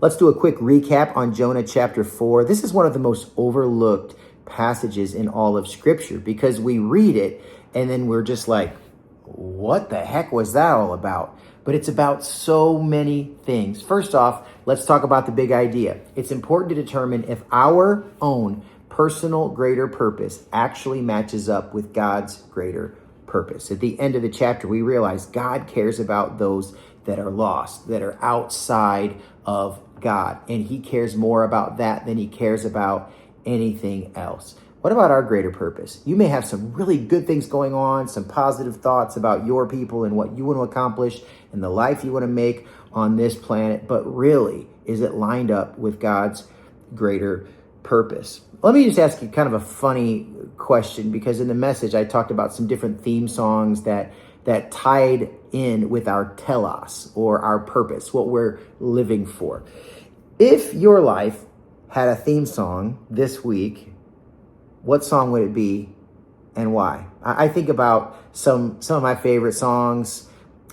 Let's do a quick recap on Jonah chapter 4. This is one of the most overlooked passages in all of Scripture because we read it and then we're just like, what the heck was that all about? But it's about so many things. First off, let's talk about the big idea. It's important to determine if our own personal greater purpose actually matches up with God's greater purpose. At the end of the chapter, we realize God cares about those that are lost, that are outside of God. And he cares more about that than he cares about anything else. What about our greater purpose? You may have some really good things going on, some positive thoughts about your people and what you want to accomplish and the life you want to make on this planet, but really, is it lined up with God's greater purpose? Let me just ask you kind of a funny question, because in the message, I talked about some different theme songs that tied in with our telos, or our purpose, what we're living for. If your life had a theme song this week, what song would it be and why? I think about some of my favorite songs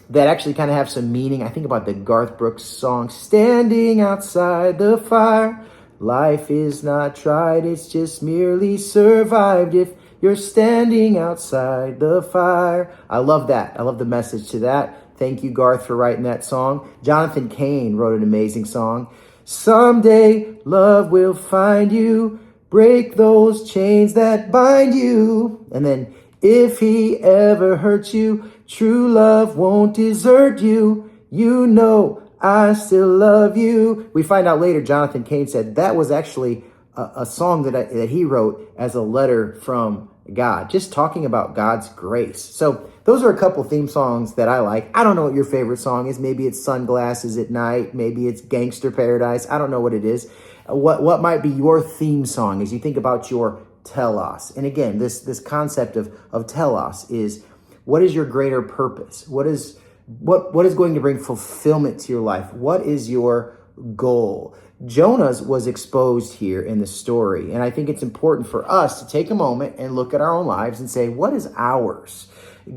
that actually kind of have some meaning. I think about the Garth Brooks song, Standing Outside the Fire. Life is not tried, it's just merely survived if you're standing outside the fire. I love that. I love the message to that. Thank you, Garth, for writing that song. Jonathan Cain wrote an amazing song. Someday love will find you. Break those chains that bind you. And then, if he ever hurts you, true love won't desert you. You know I still love you. We find out later, Jonathan Cain said that was actually a song that he wrote as a letter from God, just talking about God's grace. So those are a couple theme songs that I like. I don't know what your favorite song is. Maybe it's Sunglasses at Night. Maybe it's Gangster Paradise. I don't know what it is. What might be your theme song as you think about your telos? And again, this concept of telos is, what is your greater purpose? What is going to bring fulfillment to your life? What is your goal? Jonah's was exposed here in the story. And I think it's important for us to take a moment and look at our own lives and say, what is ours?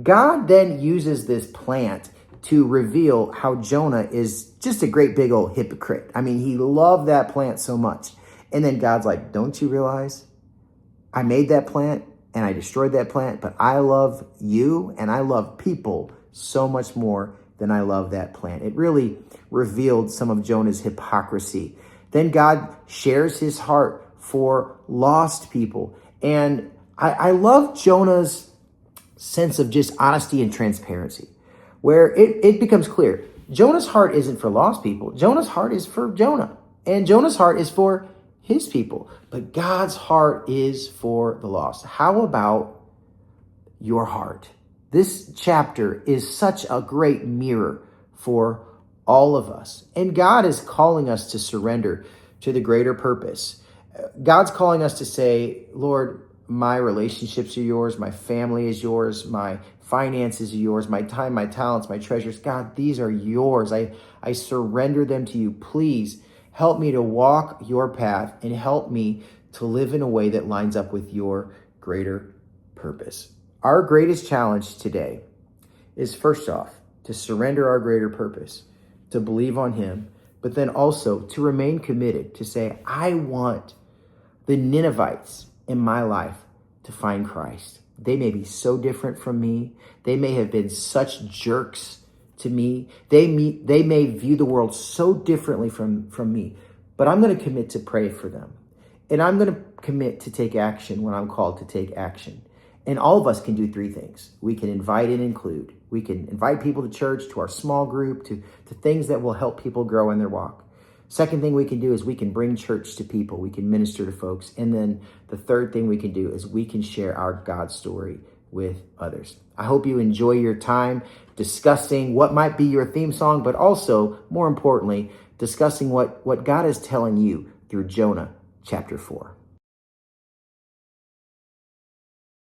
God then uses this plant to reveal how Jonah is just a great big old hypocrite. I mean, he loved that plant so much. And then God's like, don't you realize I made that plant and I destroyed that plant, but I love you and I love people so much more than I love that plant. It really revealed some of Jonah's hypocrisy. Then God shares his heart for lost people. And I love Jonah's sense of just honesty and transparency, where it becomes clear. Jonah's heart isn't for lost people. Jonah's heart is for Jonah. And Jonah's heart is for his people. But God's heart is for the lost. How about your heart? This chapter is such a great mirror for all of us. And God is calling us to surrender to the greater purpose. God's calling us to say, Lord, my relationships are yours. My family is yours. My finances are yours. My time, my talents, my treasures. God, these are yours. I surrender them to you. Please help me to walk your path and help me to live in a way that lines up with your greater purpose. Our greatest challenge today is, first off, to surrender our greater purpose, to believe on him, but then also to remain committed, to say, I want the Ninevites in my life to find Christ. They may be so different from me. They may have been such jerks to me. They may view the world so differently from me, but I'm going to commit to pray for them. And I'm going to commit to take action when I'm called to take action. And all of us can do three things. We can invite and include. We can invite people to church, to our small group, to things that will help people grow in their walk. Second thing we can do is we can bring church to people. We can minister to folks. And then the third thing we can do is we can share our God story with others. I hope you enjoy your time discussing what might be your theme song, but also, more importantly, discussing what God is telling you through Jonah chapter 4.